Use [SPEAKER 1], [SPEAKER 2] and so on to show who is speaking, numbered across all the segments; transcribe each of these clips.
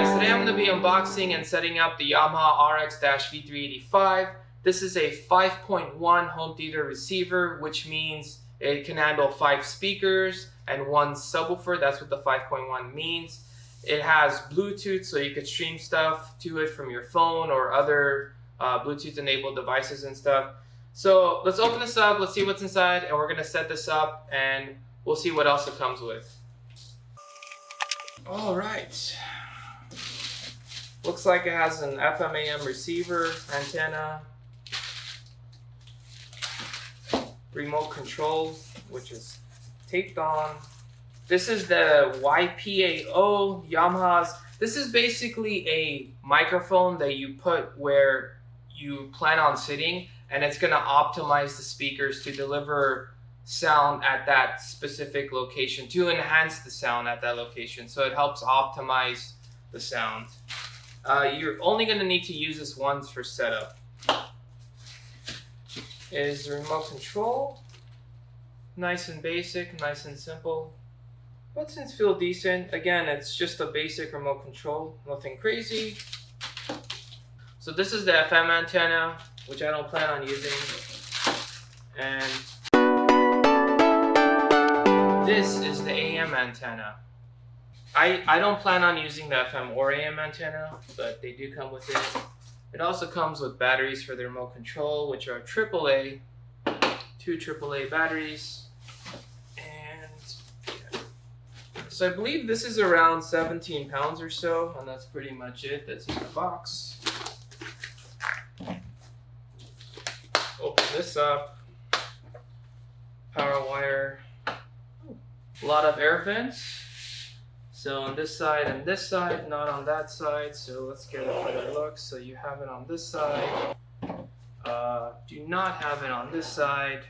[SPEAKER 1] guys, today I'm going to be unboxing and setting up the Yamaha RX-V385. This is a 5.1 home theater receiver, which means it can handle 5 speakers and 1 subwoofer. That's what the 5.1 means. It has Bluetooth, so you could stream stuff to it from your phone or other Bluetooth enabled devices and stuff. So let's open this up, let's see what's inside, and we're going to set this up and we'll see what else it comes with. Alright. Looks like it has an FM AM receiver, antenna, remote control, which is taped on. This is the YPAO Yamaha's. This is basically a microphone that you put where you plan on sitting, and it's going to optimize the speakers to deliver sound at that specific location, to enhance the sound at that location. So it helps optimize the sound. You're only going to need to use this once for setup. Is the remote control. Nice and basic, nice and simple. Buttons feel decent. Again, it's just a basic remote control, nothing crazy. So this is the FM antenna, which I don't plan on using. And this is the AM antenna. I don't plan on using the FM or AM antenna, but they do come with it. It also comes with batteries for the remote control, which are AAA, 2 AAA batteries. And yeah. So I believe this is around 17 pounds or so, and that's pretty much it that's in the box. Open this up. Power wire. A lot of air vents. So on this side and this side, not on that side. So let's get a better look. So you have it on this side. Do not have it on this side.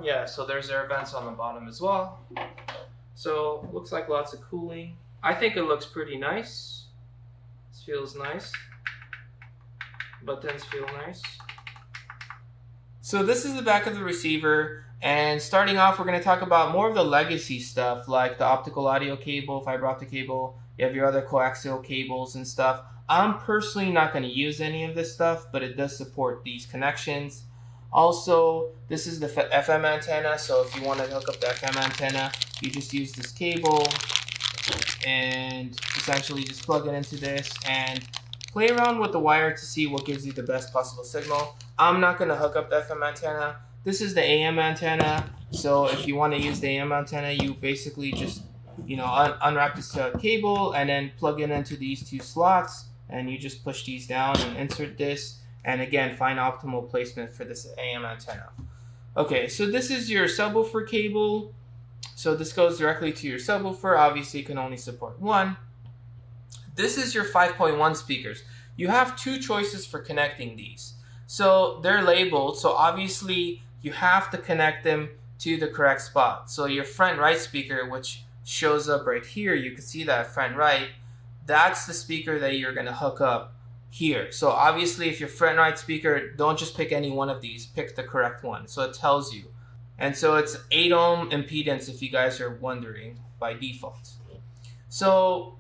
[SPEAKER 1] Yeah, so there's air vents on the bottom as well. So looks like lots of cooling. I think it looks pretty nice. This feels nice. Buttons feel nice. So this is the back of the receiver. And starting off, we're going to talk about more of the legacy stuff, like the optical audio cable, fiber optic cable. You have your other coaxial cables and stuff. I'm personally not going to use any of this stuff, but it does support these connections. Also, this is the FM antenna, so if you want to hook up the FM antenna, you just use this cable and essentially just plug it into this and play around with the wire to see what gives you the best possible signal. I'm not going to hook up the FM antenna. This is the AM antenna, so if you want to use the AM antenna, you basically just, unwrap this cable and then plug it into these 2 slots, and you just push these down and insert this, and again, find optimal placement for this AM antenna. Okay, so this is your subwoofer cable. So this goes directly to your subwoofer. Obviously, you can only support 1. This is your 5.1 speakers. You have 2 choices for connecting these. So they're labeled, so obviously you have to connect them to the correct spot. So your front right speaker, which shows up right here, you can see that front right, that's the speaker that you're going to hook up here. So obviously if your front right speaker, don't just pick any one of these, pick the correct one. So it tells you. And so it's 8 ohm impedance if you guys are wondering by default. So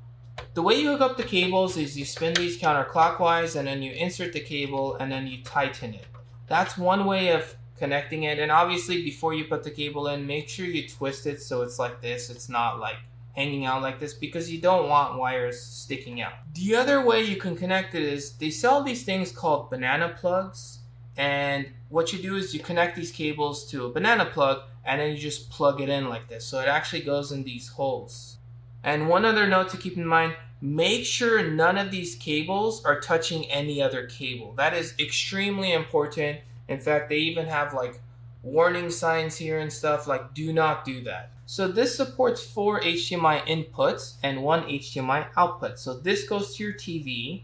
[SPEAKER 1] the way you hook up the cables is you spin these counterclockwise and then you insert the cable and then you tighten it. That's one way of connecting it. And obviously before you put the cable in, make sure you twist it so it's like this. It's not like hanging out like this, because you don't want wires sticking out. The other way you can connect it is they sell these things called banana plugs. And what you do is you connect these cables to a banana plug and then you just plug it in like this. So it actually goes in these holes. And one other note to keep in mind, make sure none of these cables are touching any other cable. That is extremely important. In fact, they even have like warning signs here and stuff, like do not do that. So this supports 4 HDMI inputs and 1 HDMI output. So this goes to your TV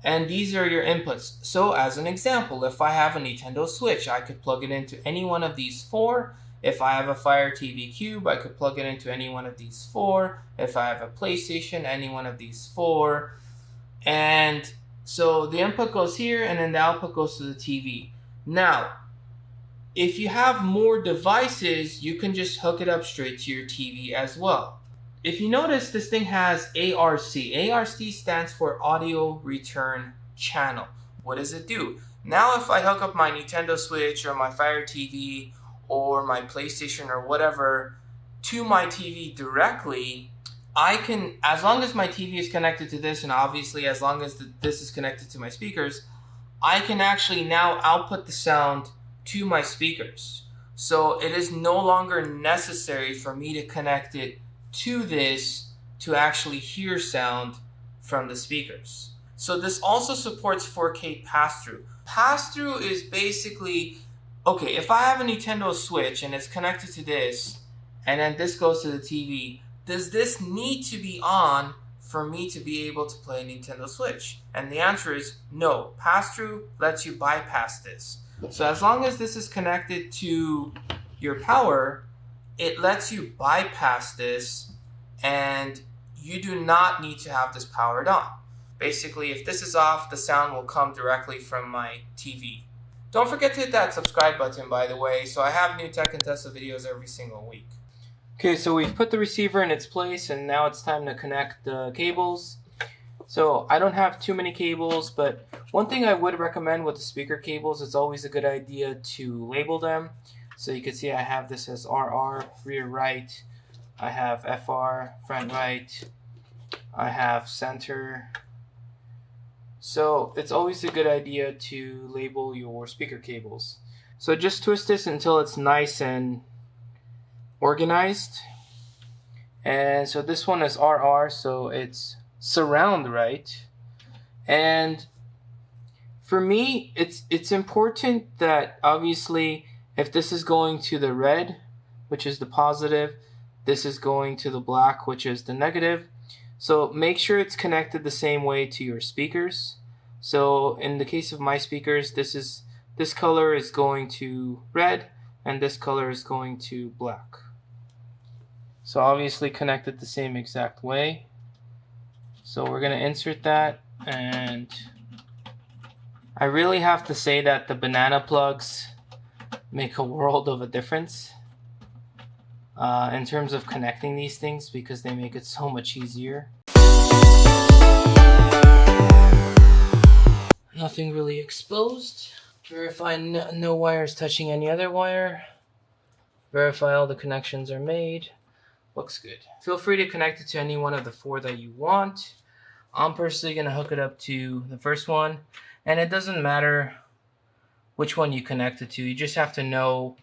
[SPEAKER 1] and these are your inputs. So as an example, if I have a Nintendo Switch, I could plug it into any one of these 4. If I have a Fire TV Cube, I could plug it into any one of these 4. If I have a PlayStation, any one of these 4. And so the input goes here and then the output goes to the TV. Now, if you have more devices, you can just hook it up straight to your TV as well. if you notice, this thing has ARC. ARC stands for Audio Return Channel. What does it do? Now if I hook up my Nintendo Switch or my Fire TV or my PlayStation or whatever to my TV directly, I can, as long as my TV is connected to this, and obviously as long as this is connected to my speakers, I can actually now output the sound to my speakers. So it is no longer necessary for me to connect it to this to actually hear sound from the speakers. So this also supports 4K pass-through. Pass-through is basically, okay, if I have a Nintendo Switch and it's connected to this, and then this goes to the TV, does this need to be on for me to be able to play a Nintendo Switch? And the answer is no. Pass-through lets you bypass this. So as long as this is connected to your power, it lets you bypass this, and you do not need to have this powered on. Basically, if this is off, the sound will come directly from my TV. Don't forget to hit that subscribe button, by the way, so I have new Tech and Tesla videos every single week. Okay, so we've put the receiver in its place, and now it's time to connect the cables. So I don't have too many cables, but one thing I would recommend with the speaker cables, it's always a good idea to label them. So you can see I have this as RR, rear right. I have FR, front right. I have center. So it's always a good idea to label your speaker cables. So just twist this until it's nice and organized. And so this one is RR, so it's surround right. And for me, it's important that obviously if this is going to the red, which is the positive, this is going to the black, which is the negative. So make sure it's connected the same way to your speakers. So in the case of my speakers, this color is going to red and this color is going to black. So obviously connect it the same exact way. So we're going to insert that, and I really have to say that the banana plugs make a world of a difference in terms of connecting these things, because they make it so much easier. Nothing really exposed. Verify no wires touching any other wire. Verify all the connections are made. Looks good. Feel free to connect it to any one of the four that you want. I'm personally going to hook it up to the first one, and it doesn't matter which one you connect it to. You just have to know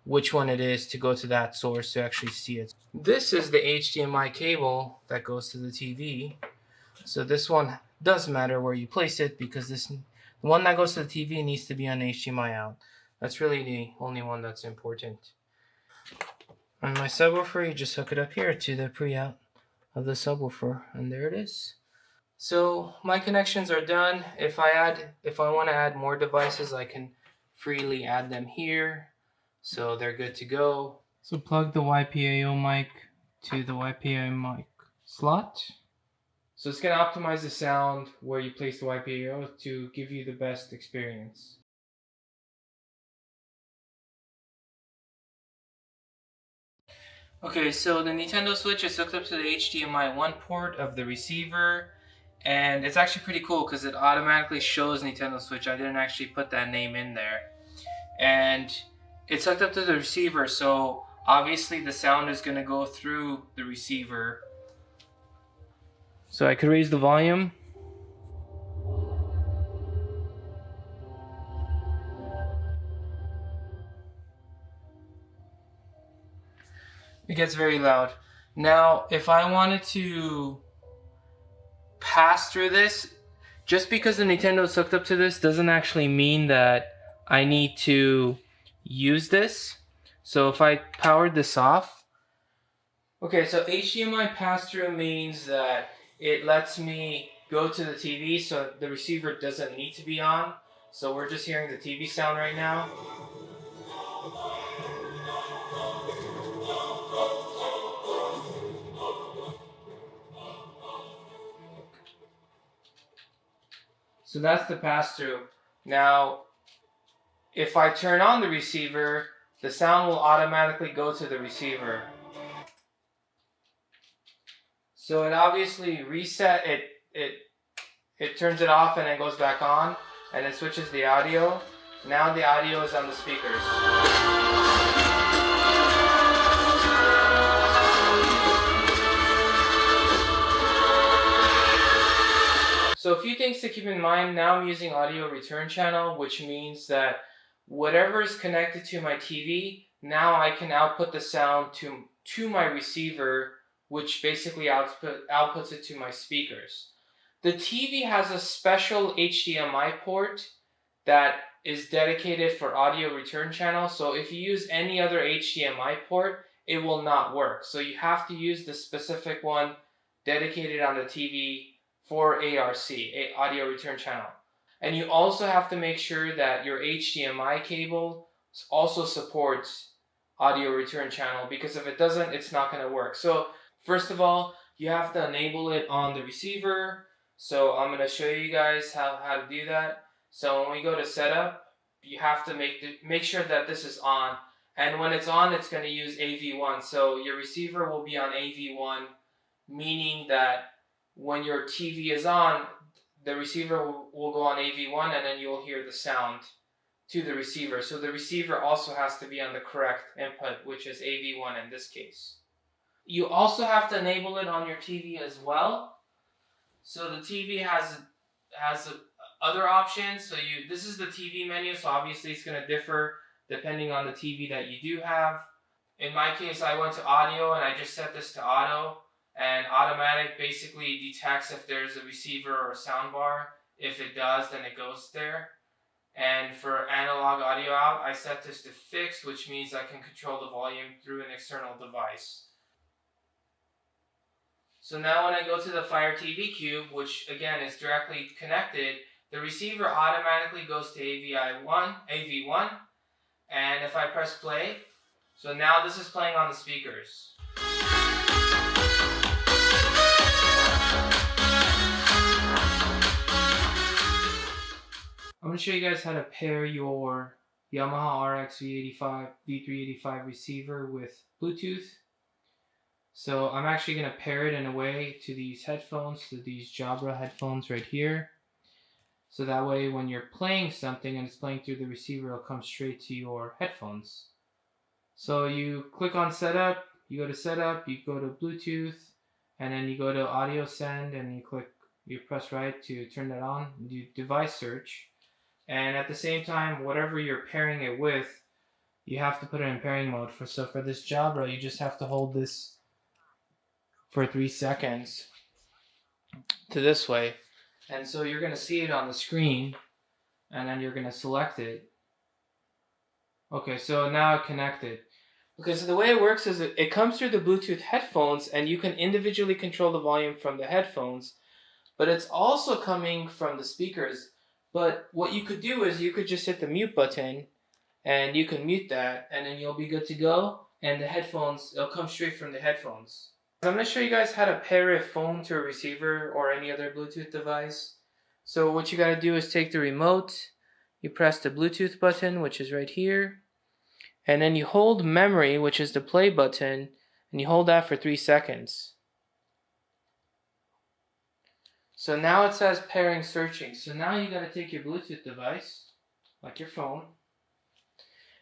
[SPEAKER 1] which one it is to go to that source to actually see it. This is the HDMI cable that goes to the TV. So this one does matter where you place it, because the one that goes to the TV needs to be on HDMI out. That's really the only one that's important. On my subwoofer, you just hook it up here to the pre-out of the subwoofer, and there it is. So my connections are done. If I want to add more devices, I can freely add them here. So they're good to go. So plug the YPAO mic to the YPAO mic slot. So it's going to optimize the sound where you place the YPAO to give you the best experience. Okay, so the Nintendo Switch is hooked up to the HDMI 1 port of the receiver, and it's actually pretty cool because it automatically shows Nintendo Switch. I didn't actually put that name in there. And it's hooked up to the receiver, so obviously the sound is going to go through the receiver. So I could raise the volume. It gets very loud. Now, if I wanted to pass through this, just because the Nintendo is hooked up to this doesn't actually mean that I need to use this. So if I powered this off, okay, so HDMI pass-through means that it lets me go to the TV, so the receiver doesn't need to be on. So we're just hearing the TV sound right now. So that's the pass-through. Now, if I turn on the receiver, the sound will automatically go to the receiver. So it obviously it turns it off and then goes back on, and it switches the audio. Now the audio is on the speakers. So a few things to keep in mind. Now I'm using audio return channel, which means that whatever is connected to my TV, now I can output the sound to my receiver, which basically outputs it to my speakers. The TV has a special HDMI port that is dedicated for audio return channel. So if you use any other HDMI port, it will not work. So you have to use the specific one dedicated on the TV for ARC, audio return channel. And you also have to make sure that your HDMI cable also supports audio return channel, because if it doesn't, it's not going to work. So first of all, you have to enable it on the receiver. So I'm going to show you guys how to do that. So when we go to setup, you have to make sure that this is on. And when it's on, it's going to use AV1. So your receiver will be on AV1, meaning that when your TV is on, the receiver will go on AV1, and then you'll hear the sound to the receiver. So the receiver also has to be on the correct input, which is AV1 in this case. You also have to enable it on your TV as well. So the TV has other options. So this is the TV menu, so obviously it's going to differ depending on the TV that you do have. In my case, I went to audio and I just set this to auto. And automatic basically detects if there's a receiver or a soundbar. If it does, then it goes there. And for analog audio out, I set this to fixed, which means I can control the volume through an external device. So now when I go to the Fire TV Cube, which again is directly connected, the receiver automatically goes to AV1, and if I press play, so now this is playing on the speakers. I'm going to show you guys how to pair your Yamaha RX V385 receiver with Bluetooth. So I'm actually going to pair it in a way to these headphones, to these Jabra headphones right here. So that way when you're playing something and it's playing through the receiver, it'll come straight to your headphones. So you click on setup, you go to setup, you go to Bluetooth, and then you go to audio send, and you press right to turn that on, do device search. And at the same time, whatever you're pairing it with, you have to put it in pairing mode. So for this Jabra, you just have to hold this for 3 seconds to this way. And so you're going to see it on the screen, and then you're going to select it. Okay, so now it connected. Okay, so the way it works is it comes through the Bluetooth headphones, and you can individually control the volume from the headphones, but it's also coming from the speakers. But what you could do is you could just hit the mute button, and you can mute that, and then you'll be good to go, and the headphones, it'll come straight from the headphones. I'm going to show you guys how to pair a phone to a receiver or any other Bluetooth device. So what you got to do is take the remote, you press the Bluetooth button, which is right here, and then you hold memory, which is the play button, and you hold that for 3 seconds. So now it says pairing searching. So now you got to take your Bluetooth device, like your phone,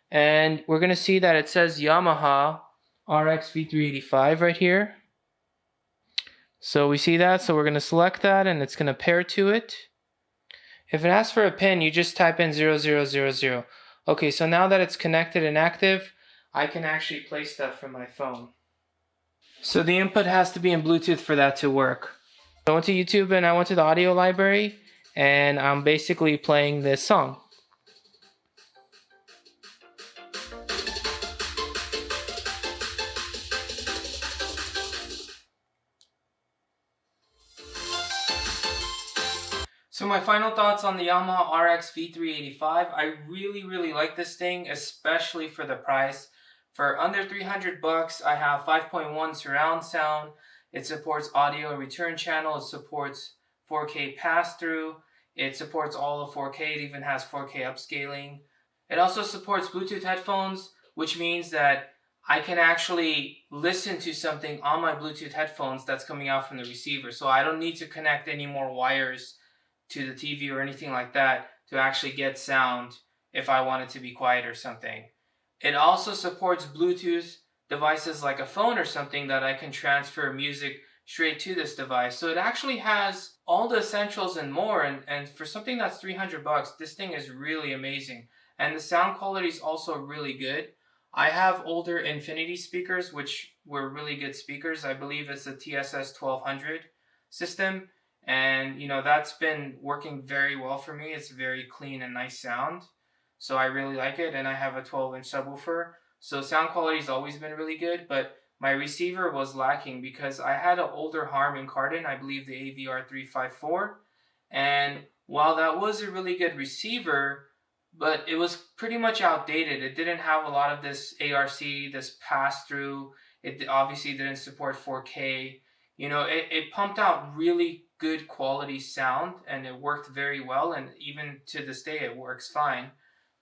[SPEAKER 1] and we're going to see that it says Yamaha RX V385 right here. So we see that, so we're going to select that, and it's going to pair to it. If it asks for a pin, you just type in 0000. Okay, so now that it's connected and active, I can actually play stuff from my phone. So the input has to be in Bluetooth for that to work. I went to YouTube and I went to the audio library, and I'm basically playing this song. So my final thoughts on the Yamaha RX V385. I really like this thing, especially for the price. For under 300 bucks, I have 5.1 surround sound. It supports audio return channel. It supports 4K pass-through. It supports all of 4K. It even has 4K upscaling. It also supports Bluetooth headphones, which means that I can actually listen to something on my Bluetooth headphones that's coming out from the receiver. So I don't need to connect any more wires to the TV or anything like that to actually get sound if I want it to be quiet or something. It also supports Bluetooth devices like a phone or something that I can transfer music straight to this device. So it actually has all the essentials and more, and for something that's $300, this thing is really amazing. And the sound quality is also really good. I have older Infinity speakers, which were really good speakers. I believe it's a TSS 1200 system. And, you know, that's been working very well for me. It's very clean and nice sound. So I really like it. And I have a 12-inch subwoofer. So sound quality has always been really good. But my receiver was lacking because I had an older Harman Kardon, I believe the AVR 354. And while that was a really good receiver, but it was pretty much outdated. It didn't have a lot of this ARC, this pass-through. It obviously didn't support 4K. You know, it pumped out really good quality sound, and it worked very well, and even to this day it works fine.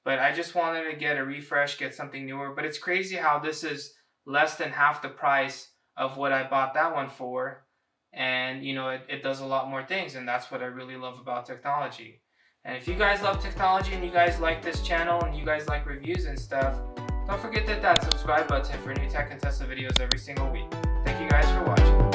[SPEAKER 1] But I just wanted to get a refresh, get something newer. But it's crazy how this is less than half the price of what I bought that one for. And, you know, it does a lot more things, and that's what I really love about technology. And if you guys love technology and you guys like this channel and you guys like reviews and stuff, don't forget to hit that subscribe button for new tech and Tesla videos every single week. Thank you guys for watching.